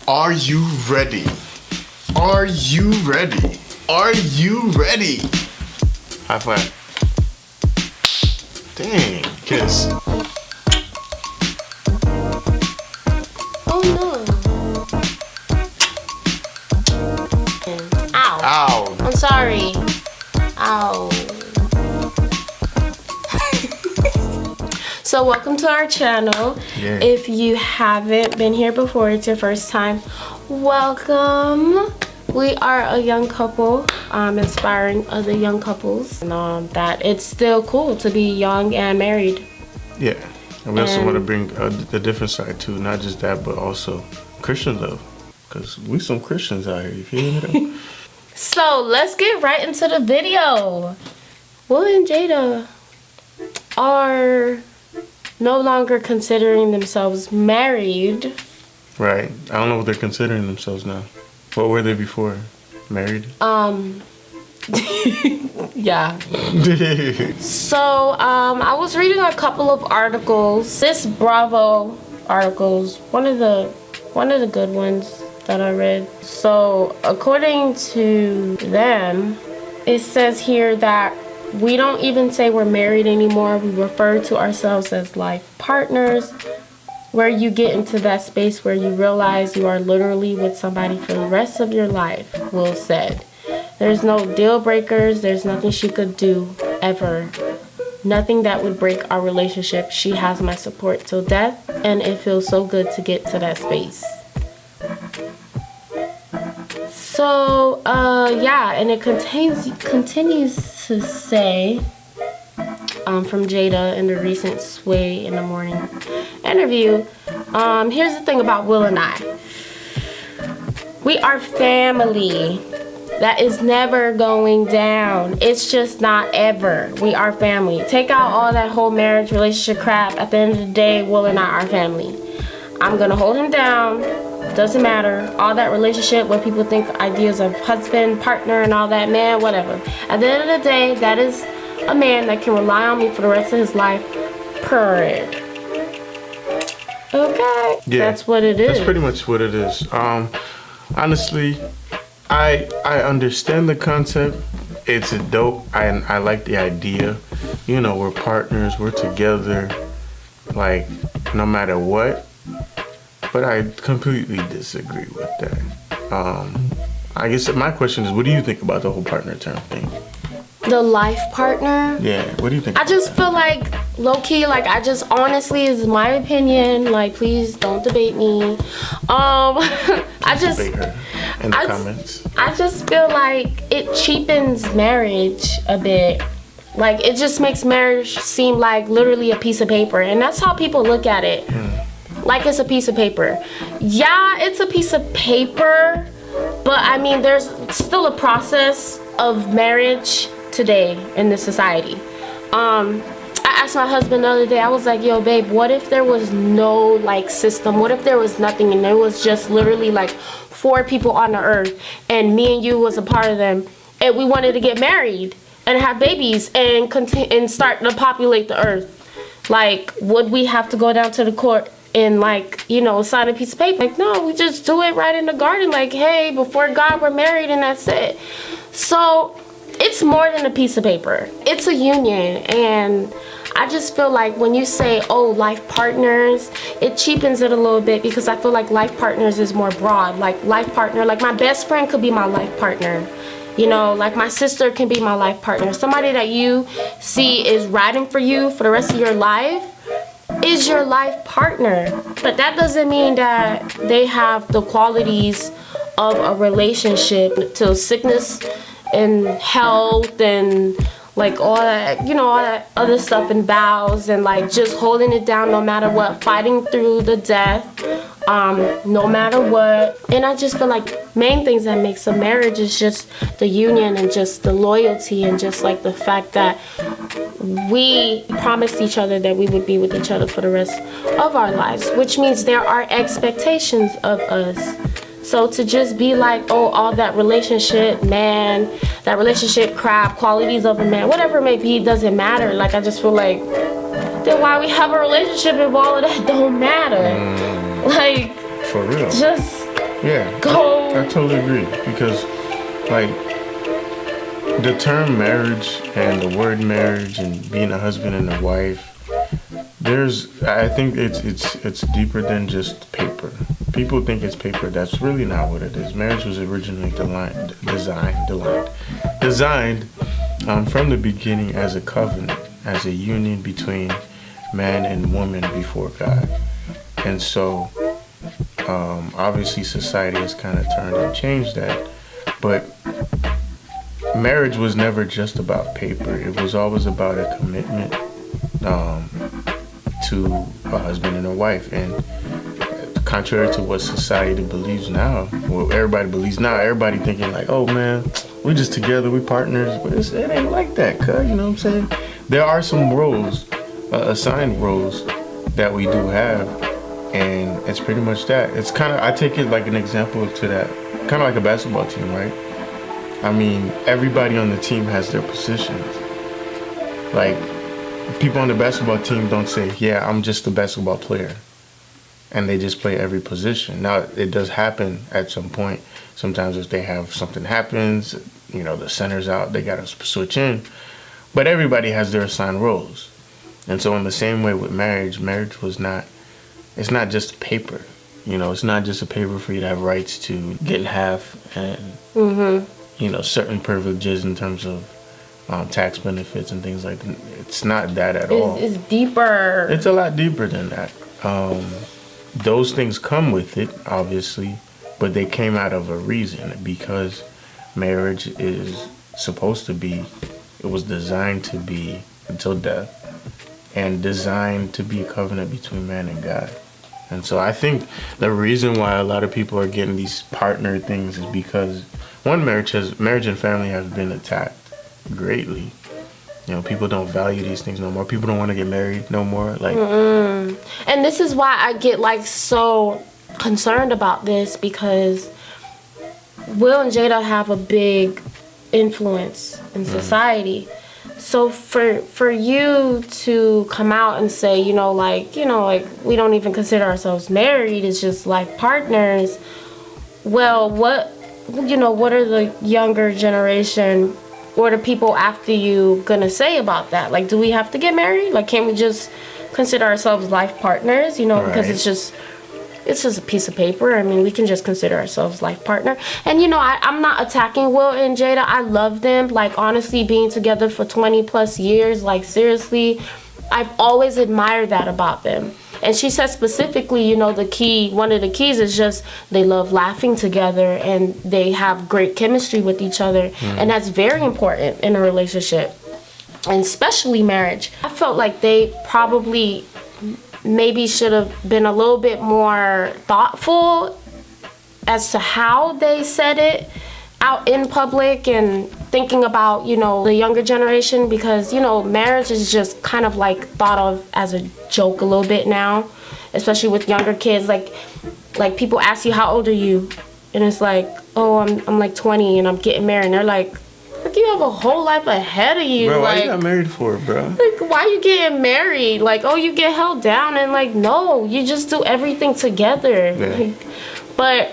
Are you ready? Are you ready? Are you ready? High five. Dang, kiss. Oh no. Ow. Ow. I'm sorry. Ow. So welcome to our channel. Yeah. If you haven't been here before, it's your first time, welcome. We are a young couple, inspiring other young couples, and that it's still cool to be young and married. Yeah, and we also want to bring the different side too, not just that, but also Christian love, because we some Christians out here. You feel me? So let's get right into the video. Will and Jada are no longer considering themselves married. Right. I don't know what they're considering themselves now. What were they before? Married? Yeah. So, I was reading a couple of articles. This Bravo articles, one of the good ones that I read. So, according to them, it says here that we don't even say we're married anymore. We refer to ourselves as life partners, where you get into that space where you realize you are literally with somebody for the rest of your life, Will said. There's no deal breakers. There's nothing she could do ever. Nothing that would break our relationship. She has my support till death, and it feels so good to get to that space. So, yeah, and it continues to say, from Jada in the recent Sway in the Morning interview, here's the thing about Will and I. We are family. That is never going down. It's just not ever. We are family. Take out all that whole marriage relationship crap. At the end of the day, Will and I are family. I'm gonna hold him down. Doesn't matter. All that relationship, what people think ideas of husband, partner, and all that, man, whatever. At the end of the day, that is a man that can rely on me for the rest of his life. Period. Okay. Yeah, that's what it is. That's pretty much what it is. Honestly, I understand the concept. It's a dope. I like the idea. You know, we're partners. We're together. Like, no matter what. But I completely disagree with that. I guess my question is, what do you think about the whole partner term thing? The life partner? Yeah, what do you think? I just feel like, low-key, like, I just honestly, is my opinion, like, please don't debate me. I just debate her in the comments. I just feel like it cheapens marriage a bit. Like, it just makes marriage seem like literally a piece of paper, and that's how people look at it. Like it's a piece of paper. Yeah, it's a piece of paper, but I mean, there's still a process of marriage today in this society. I asked my husband the other day, I was like, yo, babe, what if there was no like system? What if there was nothing and there was just literally like 4 people on the earth and me and you was a part of them, and we wanted to get married and have babies and start to populate the earth? Like, would we have to go down to the court and like, you know, sign a piece of paper? Like, no, we just do it right in the garden. Like, hey, before God, we're married, and that's it. So it's more than a piece of paper. It's a union. And I just feel like when you say, oh, life partners, it cheapens it a little bit, because I feel like life partners is more broad. Like life partner, like my best friend could be my life partner. You know, like my sister can be my life partner. Somebody that you see is riding for you for the rest of your life is your life partner. But that doesn't mean that they have the qualities of a relationship, to sickness and health and like all that, you know, all that other stuff, and vows, and like just holding it down no matter what, fighting through the death, no matter what. And I just feel like main things that makes a marriage is just the union and just the loyalty, and just like the fact that we promised each other that we would be with each other for the rest of our lives, which means there are expectations of us. So to just be like, oh, all that relationship, man, that relationship crap, qualities of a man, whatever it may be, doesn't matter. Like, I just feel like, then why we have a relationship if all of that don't matter? Like, for real. Just Yeah, Go. I totally agree because, like, the term marriage and the word marriage and being a husband and a wife, I think it's deeper than just paper. People think it's paper. That's really not what it is. Marriage was originally designed from the beginning as a covenant, as a union between man and woman before God. And so, obviously, society has kind of turned and changed that. But marriage was never just about paper. It was always about a commitment to a husband and a wife. And contrary to what society believes now, what everybody believes now, everybody thinking like, oh man, we just together, we partners. But it ain't like that, cuz, you know what I'm saying? There are some roles, assigned roles that we do have. And it's pretty much that. It's kind of, I take it like an example to that, kind of like a basketball team, right? I mean, everybody on the team has their positions. Like, people on the basketball team don't say, yeah, I'm just a basketball player. And they just play every position. Now, it does happen at some point. Sometimes if they have something happens, you know, the center's out, they got to switch in. But everybody has their assigned roles. And so in the same way with marriage was not, it's not just paper. You know, it's not just a paper for you to have rights to get half and, you know, certain privileges in terms of tax benefits and things like that. It's not that at all. It's deeper. It's a lot deeper than that. Those things come with it, obviously, but they came out of a reason because marriage is supposed to be, it was designed to be until death and designed to be a covenant between man and God. And so I think the reason why a lot of people are getting these partner things is because one, marriage and family has been attacked greatly. You know, people don't value these things no more. People don't want to get married no more. Like, and this is why I get like so concerned about this, because Will and Jada have a big influence in society. So for you to come out and say, you know, like we don't even consider ourselves married, it's just like partners. Well, what are the younger generation or the people after you gonna say about that? Like, do we have to get married? Like, can't we just consider ourselves life partners? You know, because it's just a piece of paper. I mean, we can just consider ourselves life partner. And, you know, I'm not attacking Will and Jada. I love them. Like, honestly, being together for 20 plus years, like, seriously, I've always admired that about them. And she said specifically, you know, one of the keys is just they love laughing together and they have great chemistry with each other. And that's very important in a relationship, and especially marriage. I felt like they probably maybe should have been a little bit more thoughtful as to how they said it out in public and thinking about, you know, the younger generation, because, you know, marriage is just kind of like thought of as a joke a little bit now, especially with younger kids. Like people ask you, how old are you? And it's like, oh, I'm like 20 and I'm getting married. And they're like, look, you have a whole life ahead of you. bro, why like, you got married for, bro? Like, why you getting married? Like, oh, you get held down. And like, no, you just do everything together. Yeah. Like, but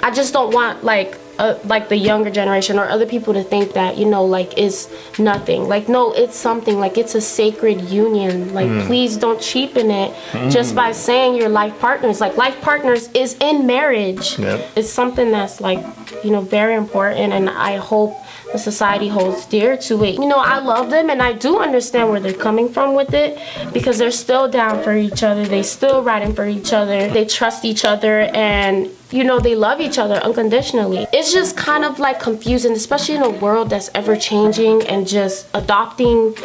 I just don't want like the younger generation or other people to think that, you know, like it's nothing. Like, no, it's something. Like, it's a sacred union. Like, please don't cheapen it just by saying you're life partners. Like, life partners is in marriage. Yep. It's something that's like, you know, very important, and I hope the society holds dear to it. You know, I love them and I do understand where they're coming from with it, because they're still down for each other. They still riding for each other. They trust each other, and, you know, they love each other unconditionally. It's just kind of like confusing, especially in a world that's ever changing and just adopting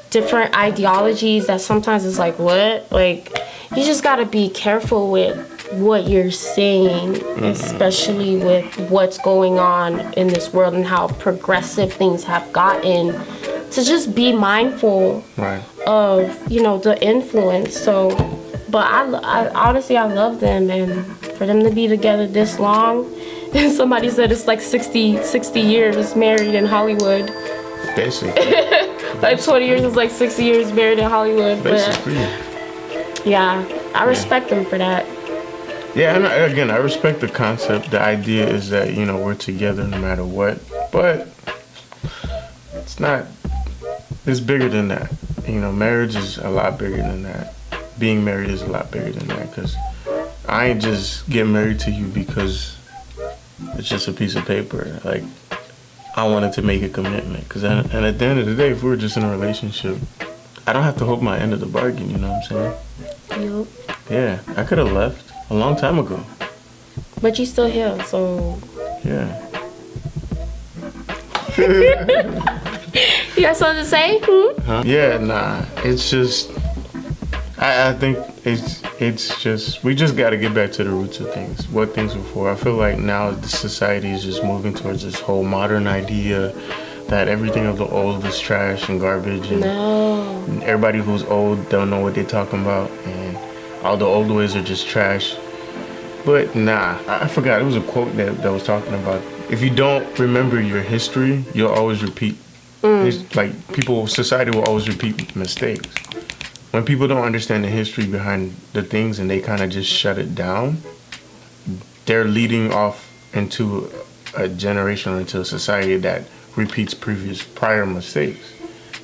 different ideologies that sometimes is like, what? Like, you just gotta be careful with what you're saying, especially with what's going on in this world and how progressive things have gotten, to just be mindful of, you know, the influence. So, but I honestly, I love them, and for them to be together this long, and somebody said it's like 60 years married in Hollywood. Basically. Like 20 years is like 60 years married in Hollywood. Basically. But yeah, I respect them for that. Yeah, and again, I respect the concept. The idea is that, you know, we're together no matter what. But it's not, it's bigger than that. You know, marriage is a lot bigger than that. Being married is a lot bigger than that. Because I ain't just get married to you because it's just a piece of paper. Like, I wanted to make a commitment. Because and at the end of the day, if we were just in a relationship, I don't have to hold my end of the bargain, you know what I'm saying? Yup. Yeah, I could have left a long time ago. But you still here, so. Yeah. You got something to say? Huh? Yeah, nah. It's just, I think it's just, we just got to get back to the roots of things. What things were for. I feel like now the society is just moving towards this whole modern idea that everything of the old is trash and garbage, and everybody who's old don't know what they're talking about, and all the old ways are just trash. But nah, I forgot. It was a quote that was talking about, if you don't remember your history, you'll always repeat. It's like society will always repeat mistakes. When people don't understand the history behind the things and they kind of just shut it down, they're leading off into a generation or into a society that repeats prior mistakes.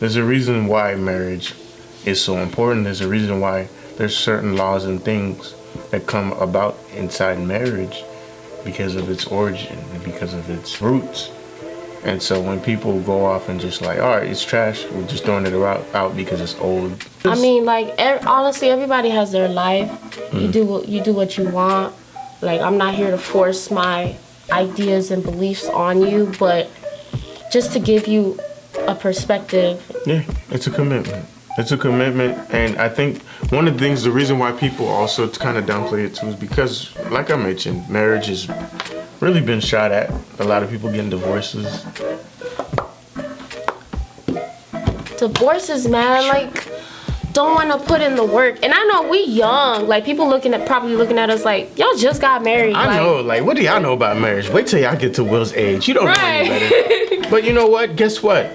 There's a reason why marriage is so important. There's a reason why there's certain laws and things that come about inside marriage because of its origin and because of its roots. And so when people go off and just like, all right, it's trash, we're just throwing it out because it's old. I mean, like, honestly, everybody has their life. You do what you want. Like, I'm not here to force my ideas and beliefs on you, but just to give you a perspective. Yeah, it's a commitment. It's a commitment, and I think one of the things, the reason why people also kind of downplay it too is because, like I mentioned, marriage has really been shot at. A lot of people getting divorces. Divorces, man, like, don't want to put in the work. And I know we young, like, people probably looking at us like, y'all just got married. I know, like, what do y'all know about marriage? Wait till y'all get to Will's age. You don't know any better. But you know what? Guess what?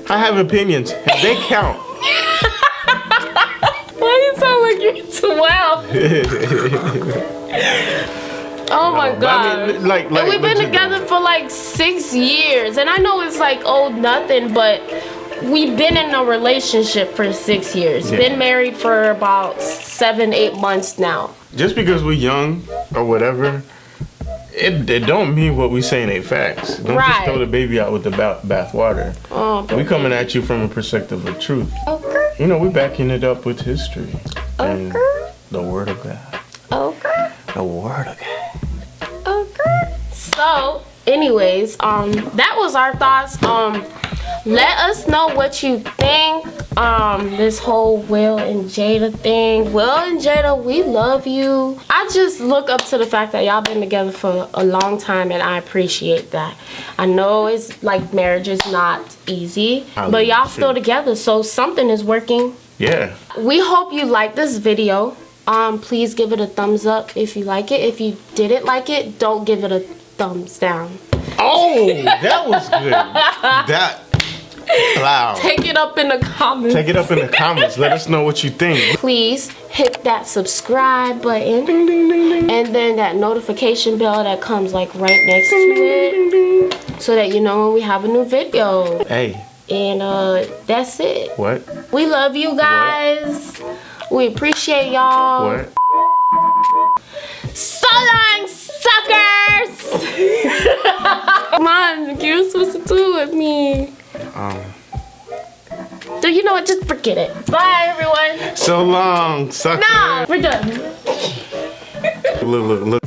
I have opinions, and they count. Why you sound like you're 12? Oh my God. I mean, like, and we've been together for like 6 years. And I know it's like old nothing, but we've been in a relationship for 6 years. Yeah. Been married for about 7-8 months now. Just because we're young or whatever, it don't mean what we saying ain't facts. Don't just throw the baby out with the bath water. Oh, we coming at you from a perspective of truth. Okay. You know, we're backing it up with history. And the word of God. Okay. The word of God. Okay. So, anyways, that was our thoughts. Let us know what you think. This whole Will and Jada thing. Will and Jada, we love you. I just look up to the fact that y'all been together for a long time, and I appreciate that. I know it's like marriage is not easy, but y'all still together, so something is working. Yeah. We hope you like this video. Please give it a thumbs up if you like it. If you didn't like it, don't give it a thumbs down. Oh, that was good. Wow. Take it up in the comments. Take it up in the comments. Let us know what you think. Please hit that subscribe button. Ding, ding, ding, ding. And then that notification bell that comes like right next to it. So that you know when we have a new video. Hey. And that's it. What? We love you guys. What? We appreciate y'all. What? So long, suckers! Come on, you're supposed to do it with me. So you know what? Just forget it. Bye, everyone. So long, sucker. No, we're done. Look.